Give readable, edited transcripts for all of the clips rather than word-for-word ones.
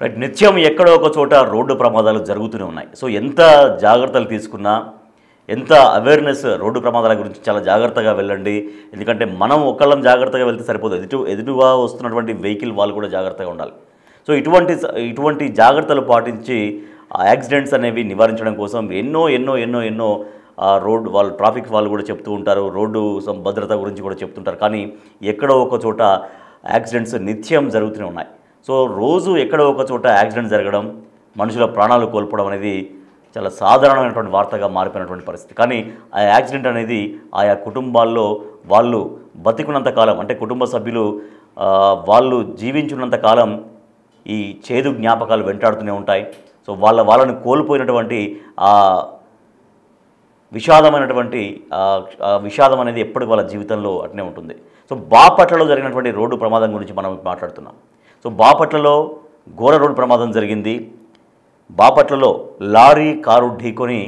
Right. నిత్యం ఎక్కడో ఒక చోట రోడ్డు ప్రమాదాలు జరుగుతూనే ఉన్నాయి. సో ఎంత జాగ్రత్తలు తీసుకున్నా, ఎంత అవేర్‌నెస్ రోడ్డు ప్రమాదాల గురించి చాలా జాగ్రత్తగా వెళ్ళండి. ఎందుకంటే మనం ఒకళ్ళం జాగ్రత్తగా వెళ్తే సరిపోదు. ఎదురుగా వస్తున్నటువంటి వెహికల్ వాళ్ళు కూడా జాగ్రత్తగా ఉండాలి. సో ఇటువంటి జాగ్రత్తలు పాటించి ఆ యాక్సిడెంట్స్ అనేవి నివారించడం కోసం ఎన్నో రోడ్ వాళ్ళు ట్రాఫిక్ వాళ్ళు కూడా చెప్తూ ఉంటారు. రోడ్డు భద్రత గురించి కూడా చెప్తుంటారు. కానీ ఎక్కడో ఒక చోట యాక్సిడెంట్స్ నిత్యం జరుగుతూనే ఉన్నాయి. సో రోజు ఎక్కడో ఒక చోట యాక్సిడెంట్ జరగడం, మనుషుల ప్రాణాలు కోల్పోవడం అనేది చాలా సాధారణమైనటువంటి వార్తగా మారిపోయినటువంటి పరిస్థితి. కానీ ఆ యాక్సిడెంట్ అనేది ఆయా కుటుంబాల్లో వాళ్ళు బతికున్నంత కాలం, అంటే కుటుంబ సభ్యులు వాళ్ళు జీవించున్నంత కాలం ఈ చేదు జ్ఞాపకాలు వెంటాడుతూనే ఉంటాయి. సో వాళ్ళని కోల్పోయినటువంటి ఆ విషాదమైనటువంటి విషాదం అనేది ఎప్పటికీ వాళ్ళ జీవితంలో అట్నే ఉంటుంది. సో బాపట్లలో జరిగినటువంటి రోడ్డు ప్రమాదం గురించి మనం మాట్లాడుతున్నాం. సో బాపట్లలో ఘోర రోడ్డు ప్రమాదం జరిగింది. బాపట్లలో లారీ కారు ఢీకొని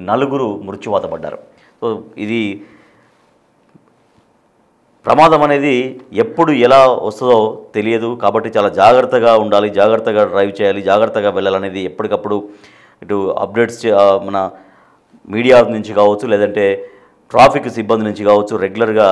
4 మృత్యువాత పడ్డారు. సో ఇది ప్రమాదం అనేది ఎప్పుడు ఎలా వస్తుందో తెలియదు. కాబట్టి చాలా జాగ్రత్తగా ఉండాలి, జాగ్రత్తగా డ్రైవ్ చేయాలి, జాగ్రత్తగా వెళ్ళాలనేది ఎప్పటికప్పుడు ఇటు అప్డేట్స్ మన మీడియా నుంచి కావచ్చు, లేదంటే ట్రాఫిక్ సిబ్బంది నుంచి కావచ్చు, రెగ్యులర్గా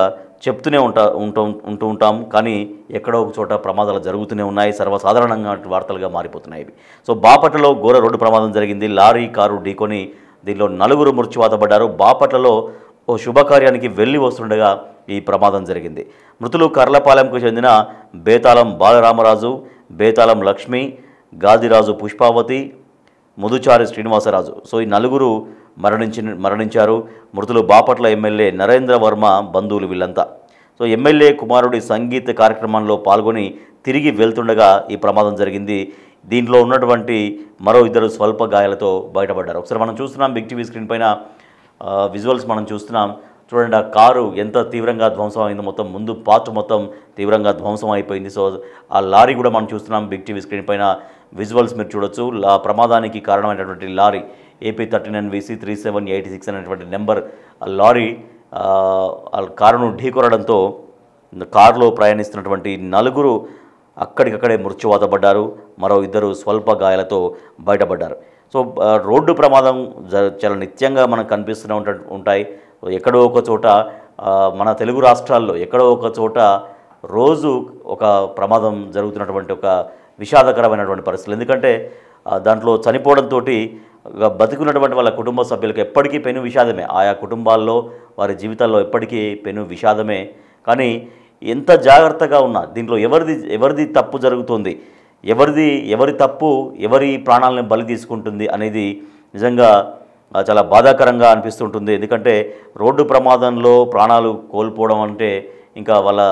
చెప్తూనే ఉంటూ ఉంటాం. కానీ ఎక్కడో ఒక చోట ప్రమాదాలు జరుగుతూనే ఉన్నాయి. సర్వసాధారణంగా వార్తలుగా మారిపోతున్నాయి ఇవి. సో బాపట్లలో ఘోర రోడ్డు ప్రమాదం జరిగింది. లారీ కారు ఢీకొని దీనిలో 4 మృత్యువాత పడ్డారు. బాపట్లలో ఓ శుభకార్యానికి వెళ్ళి వస్తుండగా ఈ ప్రమాదం జరిగింది. మృతులు కర్లపాలెంకు చెందిన బేతాళం బాలరామరాజు, బేతాళం లక్ష్మి, గాదిరాజు పుష్పావతి, ముదుచారి శ్రీనివాసరాజు. సో ఈ 4 మరణించారు. మృతులు బాపట్ల ఎమ్మెల్యే నరేంద్ర వర్మ బంధువులు వీళ్ళంతా. సో ఎమ్మెల్యే కుమారుడి సంగీత కార్యక్రమంలో పాల్గొని తిరిగి వెళ్తుండగా ఈ ప్రమాదం జరిగింది. దీంట్లో ఉన్నటువంటి మరో 2 స్వల్ప గాయాలతో బయటపడ్డారు. ఒకసారి మనం చూస్తున్నాం బిగ్ టీవీ స్క్రీన్ పైన విజువల్స్ మనం చూస్తున్నాం. చూడండి, ఆ కారు ఎంత తీవ్రంగా ధ్వంసం అయింది. మొత్తం ముందు పార్ట్ మొత్తం తీవ్రంగా ధ్వంసం అయిపోయింది. సో ఆ లారీ కూడా మనం చూస్తున్నాం బిగ్ టీవీ స్క్రీన్ పైన విజువల్స్ మీరు చూడొచ్చు. ప్రమాదానికి కారణమైనటువంటి లారీ AP39VC 3786 అనేటువంటి నెంబర్ లారీ కారును ఢీకొనడంతో కారులో ప్రయాణిస్తున్నటువంటి 4 అక్కడికక్కడే మృత్యువాత పడ్డారు. మరో 2 స్వల్ప గాయాలతో బయటపడ్డారు. సో రోడ్డు ప్రమాదం చాలా నిత్యంగా మనకు కనిపిస్తూనే ఉంటాయి. ఎక్కడో ఒక చోట మన తెలుగు రాష్ట్రాల్లో ఎక్కడో ఒక చోట రోజు ఒక ప్రమాదం జరుగుతున్నటువంటి ఒక విషాదకరమైనటువంటి పరిస్థితులు. ఎందుకంటే దాంట్లో చనిపోవడంతో బతికున్నటువంటి వాళ్ళ కుటుంబ సభ్యులకు ఎప్పటికీ పెను విషాదమే. ఆయా కుటుంబాల్లో వారి జీవితాల్లో ఎప్పటికీ పెను విషాదమే. కానీ ఎంత జాగ్రత్తగా ఉన్నా దీంట్లో ఎవరిది తప్పు జరుగుతుంది, ఎవరి తప్పు ఎవరి ప్రాణాలను బలి తీసుకుంటుంది అనేది నిజంగా చాలా బాధాకరంగా అనిపిస్తుంటుంది. ఎందుకంటే రోడ్డు ప్రమాదంలో ప్రాణాలు కోల్పోవడం అంటే ఇంకా వాళ్ళ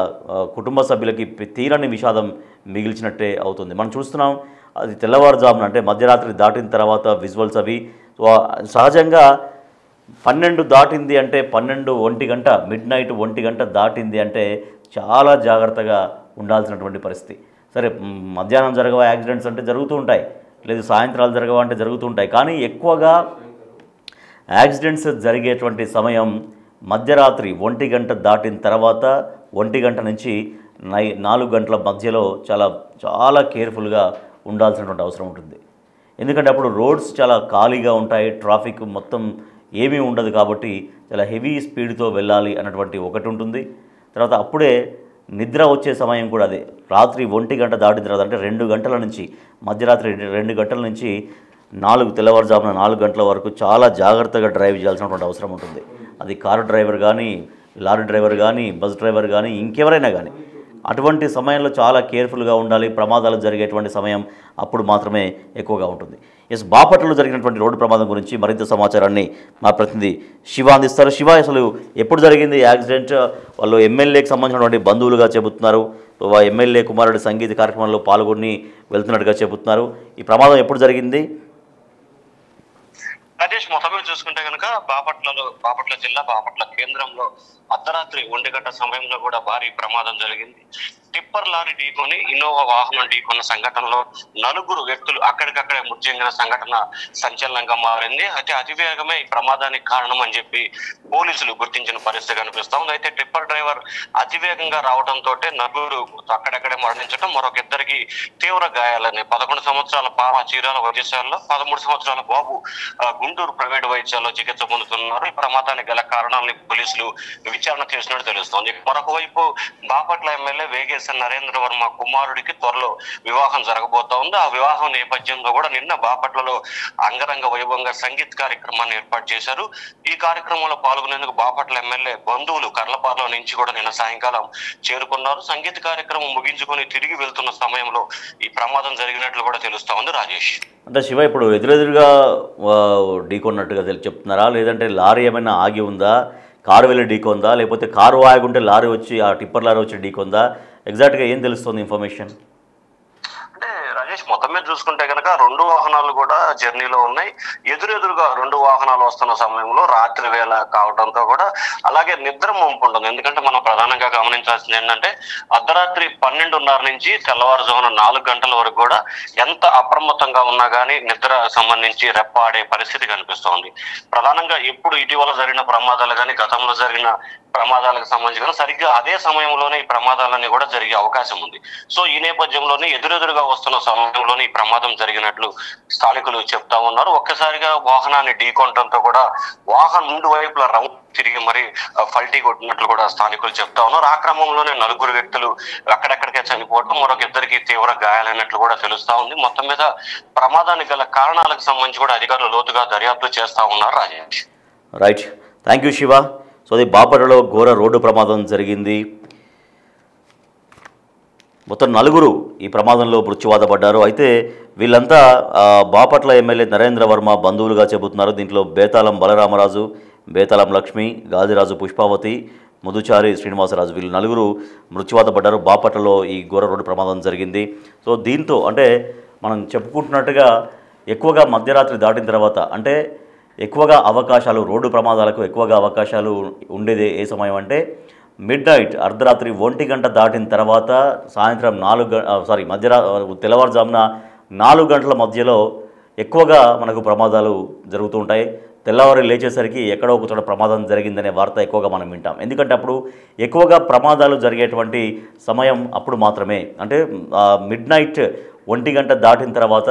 కుటుంబ సభ్యులకి తీరని విషాదం మిగిల్చినట్టే అవుతుంది. మనం చూస్తున్నాం అది తెల్లవారుజామున, అంటే మధ్యరాత్రి దాటిన తర్వాత విజువల్స్ అవి. సో సహజంగా 12 దాటింది అంటే 1 గంట మిడ్ నైట్ 1 గంట దాటింది అంటే చాలా జాగ్రత్తగా ఉండాల్సినటువంటి పరిస్థితి. సరే, మధ్యాహ్నం జరగవా యాక్సిడెంట్స్ అంటే జరుగుతూ ఉంటాయి, లేదు సాయంత్రాలు జరగవా అంటే జరుగుతూ ఉంటాయి. కానీ ఎక్కువగా యాక్సిడెంట్స్ జరిగేటువంటి సమయం మధ్యరాత్రి 1 గంట దాటిన తర్వాత 1 గంట నుంచి 4 గంటల మధ్యలో చాలా కేర్ఫుల్గా ఉండాల్సినటువంటి అవసరం ఉంటుంది. ఎందుకంటే అప్పుడు రోడ్స్ చాలా ఖాళీగా ఉంటాయి, ట్రాఫిక్ మొత్తం ఏమీ ఉండదు. కాబట్టి చాలా హెవీ స్పీడ్తో వెళ్ళాలి అన్నటువంటి ఒకటి ఉంటుంది. తర్వాత అప్పుడే నిద్ర వచ్చే సమయం కూడా అదే. రాత్రి 1 గంట దాటిన తర్వాత, అంటే 2 గంటల నుంచి, మధ్యరాత్రి 2 గంటల నుంచి తెల్లవారుజామున 4 గంటల వరకు చాలా జాగ్రత్తగా డ్రైవ్ చేయాల్సినటువంటి అవసరం ఉంటుంది. అది కారు డ్రైవర్ కానీ, లారీ డ్రైవర్ కానీ, బస్ డ్రైవర్ కానీ, ఇంకెవరైనా కానీ అటువంటి సమయంలో చాలా కేర్ఫుల్గా ఉండాలి. ప్రమాదాలు జరిగేటువంటి సమయం అప్పుడు మాత్రమే ఎక్కువగా ఉంటుంది. బాపట్లలో జరిగినటువంటి రోడ్డు ప్రమాదం గురించి మరింత సమాచారాన్ని మా ప్రతినిధి శివ అందిస్తారు. శివ, అసలు ఎప్పుడు జరిగింది యాక్సిడెంట్? వాళ్ళు ఎమ్మెల్యేకి సంబంధించినటువంటి బంధువులుగా చెబుతున్నారు. ఎమ్మెల్యే కుమారుడి సంగీత కార్యక్రమంలో పాల్గొని వెళ్తున్నట్టుగా చెబుతున్నారు. ఈ ప్రమాదం ఎప్పుడు జరిగింది? రాజేష్, మొత్తం చూసుకుంటే కనుక బాపట్ల జిల్లా బాపట్ల కేంద్రంలో అర్ధరాత్రి 1 గంట సమయంలో కూడా భారీ ప్రమాదం జరిగింది. టిప్పర్ లారీ ఢీకొని ఇన్నోవా వాహనం ఢీకొన్న సంఘటనలో 4 వ్యక్తులు అక్కడికక్కడే మృతి చెందిన సంఘటన సంచలనంగా మారింది. అయితే అతివేగమే ఈ ప్రమాదానికి కారణం అని చెప్పి పోలీసులు గుర్తించిన పరిస్థితి కనిపిస్తా ఉంది. అయితే టిప్పర్ డ్రైవర్ అతివేగంగా రావడంతో 4 అక్కడక్కడే మరణించడం, మరొక 2కి తీవ్ర గాయాలని 11 సంవత్సరాల పాప చీరాల వైద్యశాలలో, 13 సంవత్సరాల బాబు గుంటూరు ప్రైవేట్ వైద్యశాలలో చికిత్స పొందుతున్నారు. ఈ ప్రమాదానికి గల కారణాలను పోలీసులు విచారణ చేసినట్టు తెలుస్తోంది. మరొక వైపు బాపట్ల ఎమ్మెల్యే వేగేశ్వర నరేంద్ర వర్మ కుమారుడికి త్వరలో వివాహం జరగబోతా ఉంది. ఆ వివాహం నేపథ్యంలో కూడా నిన్న బాపట్లలో అంగరంగ వైభవంగా సంగీత్ కార్యక్రమాన్ని ఏర్పాటు చేశారు. ఈ కార్యక్రమంలో పాల్గొనేందుకు బాపట్ల ఎమ్మెల్యే బంధువులు కర్లపార్లో నుంచి కూడా నిన్న సాయంకాలం చేరుకున్నారు. సంగీత్ కార్యక్రమం ముగించుకొని తిరిగి వెళ్తున్న సమయంలో ఈ ప్రమాదం జరిగినట్లు కూడా తెలుస్తా ఉంది. రాజేష్, అంటే శివ, ఇప్పుడు ఎదురెదురుగా ఢీకొన్నట్టుగా చెప్తున్నారా, లేదంటే లారీ ఏమైనా ఆగి ఉందా, కారు వెళ్ళి ఢీకొందా, లేకపోతే కారు ఆగుంటే లారీ వచ్చి ఆ టిప్పర్ లారీ వచ్చి ఢీకొందా? ఎగ్జాక్ట్గా ఏం తెలుస్తుంది ఇన్ఫర్మేషన్? రాజేష్, మొత్తం మీద చూసుకుంటే కనుక 2 వాహనాలు కూడా జర్నీలో ఉన్నాయి. ఎదురుగా 2 వాహనాలు వస్తున్న సమయంలో రాత్రి వేళ కావడంతో కూడా అలాగే నిద్ర ముంపు ఉంటుంది. ఎందుకంటే మనం ప్రధానంగా గమనించాల్సింది ఏంటంటే అర్ధరాత్రి 12:30 నుంచి తెల్లవారుజామున 4 గంటల వరకు కూడా ఎంత అప్రమత్తంగా ఉన్నా కానీ నిద్ర సంబంధించి రెప్పాడే పరిస్థితి కనిపిస్తోంది. ప్రధానంగా ఎప్పుడు ఇటీవల జరిగిన ప్రమాదాలు కానీ గతంలో జరిగిన ప్రమాదాలకు సంబంధించి సరిగ్గా అదే సమయంలోనే ఈ ప్రమాదాలన్నీ కూడా జరిగే అవకాశం ఉంది. సో ఈ నేపథ్యంలోనే ఎదురుగా వస్తున్న సమయంలోనే ఈ ప్రమాదం జరిగినట్లు స్థానికులు చెప్తా ఉన్నారు. ఒక్కసారిగా వాహనాన్ని ఢీకొనడంతో కూడా వాహనం ముందు వైపుల రౌండ్ తిరిగి మరి ఫల్టీ కొట్టినట్లు కూడా స్థానికులు చెప్తా ఉన్నారు. ఆ క్రమంలోనే 4 వ్యక్తులు అక్కడక్కడికే చనిపోవడం, మరొక 2కి తీవ్ర గాయాలైనట్లు కూడా తెలుస్తా ఉంది. మొత్తం మీద ప్రమాదానికి గల కారణాలకు సంబంధించి కూడా అధికారులు లోతుగా దర్యాప్తు చేస్తా ఉన్నారు. Rajesh, right, thank you Shiva. So అది బాపట్లలో ఘోర రోడ్డు ప్రమాదం జరిగింది. మొత్తం 4 ఈ ప్రమాదంలో మృత్యువాత పడ్డారు. అయితే వీళ్ళంతా బాపట్ల ఎమ్మెల్యే నరేంద్ర వర్మ బంధువులుగా చెబుతున్నారు. దీంట్లో బేతాళం బలరామరాజు, బేతాళం లక్ష్మి, గాదిరాజు పుష్పావతి, ముదుచారి శ్రీనివాసరాజు, వీళ్ళు 4 మృత్యువాత పడ్డారు. బాపట్లలో ఈ ఘోర రోడ్డు ప్రమాదం జరిగింది. సో దీంతో అంటే మనం చెప్పుకుంటున్నట్టుగా ఎక్కువగా మధ్యరాత్రి దాటిన తర్వాత అంటే ఎక్కువగా అవకాశాలు రోడ్డు ప్రమాదాలకు ఎక్కువగా అవకాశాలు ఉండేది ఏ సమయం అంటే మిడ్ నైట్, అర్ధరాత్రి 1 గంట దాటిన తర్వాత సాయంత్రం తెల్లవారుజామున 4 గంటల మధ్యలో ఎక్కువగా మనకు ప్రమాదాలు జరుగుతూ ఉంటాయి. తెల్లవారు లేచేసరికి ఎక్కడో ఒక చోట ప్రమాదం జరిగిందనే వార్త ఎక్కువగా మనం వింటాం. ఎందుకంటే అప్పుడు ఎక్కువగా ప్రమాదాలు జరిగేటువంటి సమయం అప్పుడు మాత్రమే. అంటే మిడ్ నైట్ 1 గంట దాటిన తర్వాత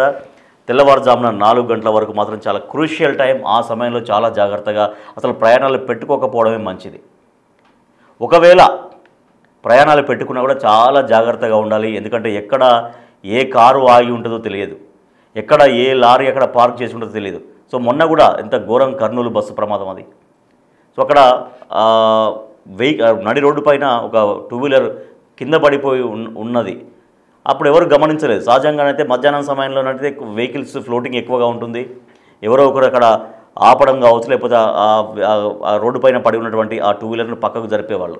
తెల్లవారుజామున 4 గంటల వరకు మాత్రం చాలా క్రూషియల్ టైం. ఆ సమయంలో చాలా జాగ్రత్తగా అసలు ప్రయాణాలు పెట్టుకోకపోవడమే మంచిది. ఒకవేళ ప్రయాణాలు పెట్టుకున్నా కూడా చాలా జాగ్రత్తగా ఉండాలి. ఎందుకంటే ఎక్కడ ఏ కారు ఆగి ఉంటుందో తెలియదు, ఎక్కడ ఏ లారీ ఎక్కడ పార్క్ చేసి ఉంటుందో తెలియదు. సో మొన్న కూడా ఎంత ఘోరం, కర్నూలు బస్సు ప్రమాదం అది. సో అక్కడ నడి రోడ్డు పైన ఒక 2 వీలర్ కింద పడిపోయి ఉన్నది. అప్పుడు ఎవరు గమనించలేదు. సహజంగానైతే మధ్యాహ్నం సమయంలోనైతే వెహికల్స్ ఫ్లోటింగ్ ఎక్కువగా ఉంటుంది. ఎవరో ఒకరు అక్కడ ఆపడం కావచ్చు, లేకపోతే ఆ రోడ్డు పైన పడి ఉన్నటువంటి ఆ 2 వీలర్ను పక్కకు జరిపేవాళ్ళు.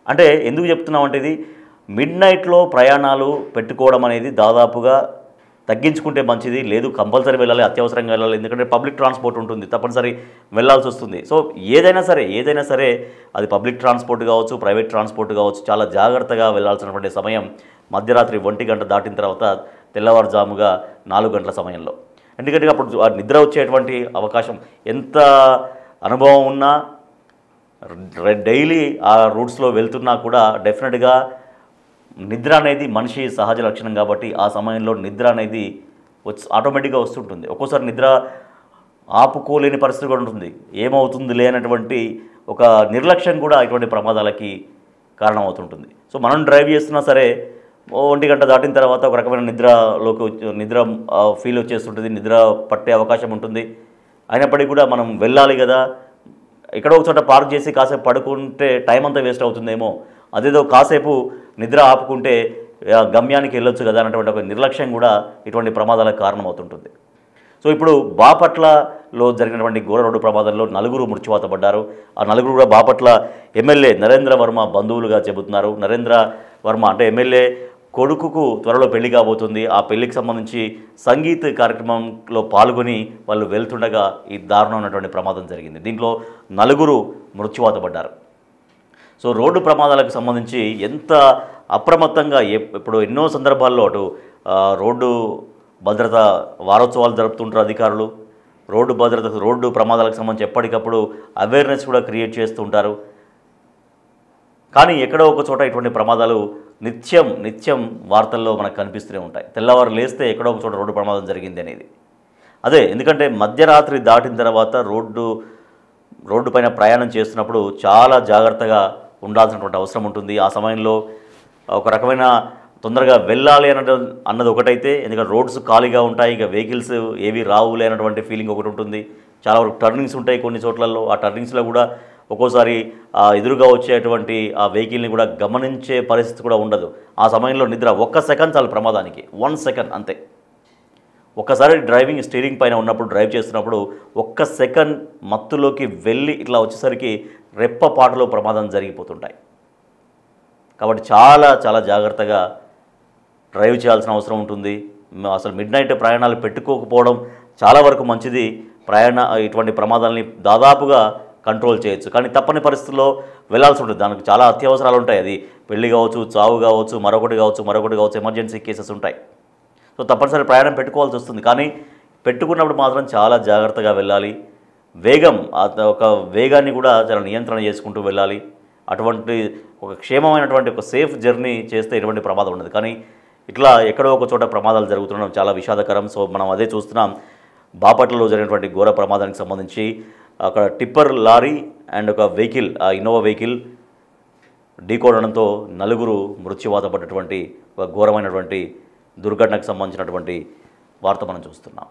అంటే ఎందుకు చెప్తున్నామంటే ఇది మిడ్ నైట్లో ప్రయాణాలు పెట్టుకోవడం అనేది దాదాపుగా తగ్గించుకుంటే మంచిది. లేదు కంపల్సరీ వెళ్ళాలి, అత్యవసరంగా వెళ్ళాలి, ఎందుకంటే పబ్లిక్ ట్రాన్స్పోర్ట్ ఉంటుంది, తప్పనిసరి వెళ్ళాల్సి వస్తుంది. సో ఏదైనా సరే అది పబ్లిక్ ట్రాన్స్పోర్ట్ కావచ్చు, ప్రైవేట్ ట్రాన్స్పోర్ట్ కావచ్చు, చాలా జాగ్రత్తగా వెళ్ళాల్సినటువంటి సమయం మధ్యరాత్రి 1 గంట దాటిన తర్వాత తెల్లవారుజాముగా 4 గంటల సమయంలో. ఎందుకంటే అప్పుడు నిద్ర వచ్చేటువంటి అవకాశం, ఎంత అనుభవం ఉన్నా డైలీ ఆ రూట్స్లో వెళ్తున్నా కూడా డెఫినెట్గా నిద్ర అనేది మనిషి సహజ లక్షణం కాబట్టి ఆ సమయంలో నిద్ర అనేది ఆటోమేటిక్గా వస్తుంటుంది. ఒక్కోసారి నిద్ర ఆపుకోలేని పరిస్థితి కూడా ఉంటుంది. ఏమవుతుంది లేనటువంటి ఒక నిర్లక్ష్యం కూడా ఇటువంటి ప్రమాదాలకి కారణమవుతుంటుంది. సో మనం డ్రైవ్ చేస్తున్నా సరే 1 గంట దాటిన తర్వాత ఒక రకమైన నిద్ర ఫీల్ వచ్చేస్తుంటుంది, నిద్ర పట్టే అవకాశం ఉంటుంది. అయినప్పటికీ కూడా మనం వెళ్ళాలి కదా, ఎక్కడో ఒక చోట పార్క్ చేసి కాసేపు పడుకుంటే టైం అంతా వేస్ట్ అవుతుందేమో, అదేదో కాసేపు నిద్ర ఆపుకుంటే గమ్యానికి వెళ్ళొచ్చు కదా అన్నటువంటి ఒక నిర్లక్ష్యం కూడా ఇటువంటి ప్రమాదాలకు కారణమవుతుంటుంది. సో ఇప్పుడు బాపట్లలో జరిగినటువంటి ఘోర రోడ్డు ప్రమాదంలో 4 మృత్యువాత పడ్డారు. ఆ 4 కూడా బాపట్ల ఎమ్మెల్యే నరేంద్ర వర్మ బంధువులుగా చెబుతున్నారు. నరేంద్ర వర్మ అంటే ఎమ్మెల్యే కొడుకుకు త్వరలో పెళ్లి కాబోతుంది. ఆ పెళ్లికి సంబంధించి సంగీత్ కార్యక్రమంలో పాల్గొని వాళ్ళు వెళ్తుండగా ఈ దారుణమైనటువంటి ప్రమాదం జరిగింది. దీంట్లో 4 మృత్యువాత పడ్డారు. సో రోడ్డు ప్రమాదాలకు సంబంధించి ఎంత అప్రమత్తంగా ఇప్పుడు ఎన్నో సందర్భాల్లో అటు రోడ్డు భద్రత వారోత్సవాలు జరుపుతుంటారు అధికారులు, రోడ్డు భద్రత రోడ్డు ప్రమాదాలకు సంబంధించి ఎప్పటికప్పుడు అవేర్నెస్ కూడా క్రియేట్ చేస్తుంటారు. కానీ ఎక్కడో ఒక చోట ఇటువంటి ప్రమాదాలు నిత్యం వార్తల్లో మనకు కనిపిస్తూనే ఉంటాయి. తెల్లవారు లేస్తే ఎక్కడో ఒక చోట రోడ్డు ప్రమాదం జరిగింది అనేది. అదే ఎందుకంటే మధ్యరాత్రి దాటిన తర్వాత రోడ్డు పైన ప్రయాణం చేస్తున్నప్పుడు చాలా జాగ్రత్తగా ఉండాల్సినటువంటి అవసరం ఉంటుంది. ఆ సమయంలో ఒక రకమైన తొందరగా వెళ్ళాలి అన్నది ఒకటైతే, ఎందుకంటే రోడ్స్ ఖాళీగా ఉంటాయి, ఇక వెహికల్స్ ఏవి రావులే అన్నటువంటి ఫీలింగ్ ఒకటి ఉంటుంది. చాలా వరకు టర్నింగ్స్ ఉంటాయి కొన్ని చోట్లలో. ఆ టర్నింగ్స్లో కూడా ఒక్కోసారి ఎదురుగా వచ్చేటువంటి ఆ వెహికల్ని కూడా గమనించే పరిస్థితి కూడా ఉండదు. ఆ సమయంలో నిద్ర 1 సెకండ్ చాలు ప్రమాదానికి, 1 సెకండ్ అంతే. ఒక్కసారి డ్రైవింగ్ స్టీరింగ్ పైన ఉన్నప్పుడు డ్రైవ్ చేస్తున్నప్పుడు 1 సెకండ్ మత్తులోకి వెళ్ళి ఇట్లా వచ్చేసరికి రెప్పపాటులో ప్రమాదం జరిగిపోతుంటాయి. కాబట్టి చాలా జాగ్రత్తగా డ్రైవ్ చేయాల్సిన అవసరం ఉంటుంది. అసలు మిడ్ నైట్ ప్రయాణాలు పెట్టుకోకపోవడం చాలా వరకు మంచిది. ఇటువంటి ప్రమాదాలని దాదాపుగా కంట్రోల్ చేయొచ్చు. కానీ తప్పని పరిస్థితుల్లో వెళ్ళాల్సి ఉంటుంది. దానికి చాలా అత్యవసరాలు ఉంటాయి. అది పెళ్లి కావచ్చు, చావు కావచ్చు, మరొకటి కావచ్చు, ఎమర్జెన్సీ కేసెస్ ఉంటాయి. సో తప్పనిసరి ప్రయాణం పెట్టుకోవాల్సి వస్తుంది. కానీ పెట్టుకున్నప్పుడు మాత్రం చాలా జాగ్రత్తగా వెళ్ళాలి. ఒక వేగాన్ని కూడా చాలా నియంత్రణ చేసుకుంటూ వెళ్ళాలి. అటువంటి ఒక క్షేమమైనటువంటి ఒక సేఫ్ జర్నీ చేస్తే ఎటువంటి ప్రమాదం ఉండదు. కానీ ఇట్లా ఎక్కడో ఒక చోట ప్రమాదాలు జరుగుతుండడం చాలా విషాదకరం. సో మనం అదే చూస్తున్నాం. బాపట్లలో జరిగినటువంటి ఘోర ప్రమాదానికి సంబంధించి అక్కడ టిప్పర్ లారీ అండ్ ఒక వెహికల్, ఇన్నోవా వెహికల్ ఢీకొనడంతో 4 మృత్యువాత పడ్డటువంటి ఒక ఘోరమైనటువంటి దుర్ఘటనకు సంబంధించినటువంటి వార్త మనం చూస్తున్నాం.